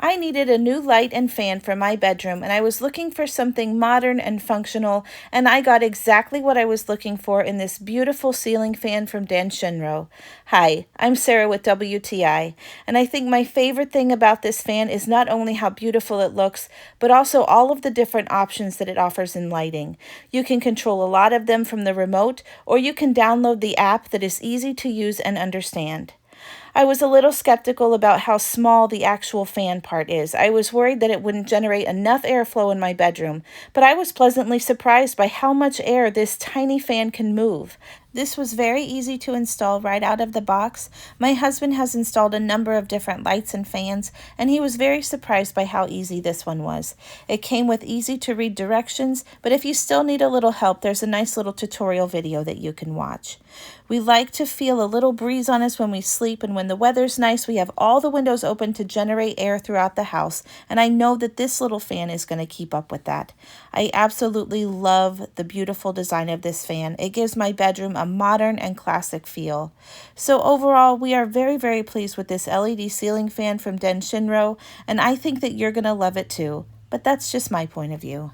I needed a new light and fan for my bedroom, and I was looking for something modern and functional, and I got exactly what I was looking for in this beautiful ceiling fan from Danshinro. Hi, I'm Sarah with WTI, and I think my favorite thing about this fan is not only how beautiful it looks, but also all of the different options that it offers in lighting. You can control a lot of them from the remote, or you can download the app that is easy to use and understand. I was a little skeptical about how small the actual fan part is. I was worried that it wouldn't generate enough airflow in my bedroom, but I was pleasantly surprised by how much air this tiny fan can move. This was very easy to install right out of the box. My husband has installed a number of different lights and fans, and he was very surprised by how easy this one was. It came with easy to read directions, but if you still need a little help, there's a nice little tutorial video that you can watch. We like to feel a little breeze on us when we sleep, and when the weather's nice, we have all the windows open to generate air throughout the house, and I know that this little fan is going to keep up with that. I absolutely love the beautiful design of this fan. It gives my bedroom a modern and classic feel. So overall, we are very, very pleased with this LED ceiling fan from Danshinro, and I think that you're going to love it too. But that's just my point of view.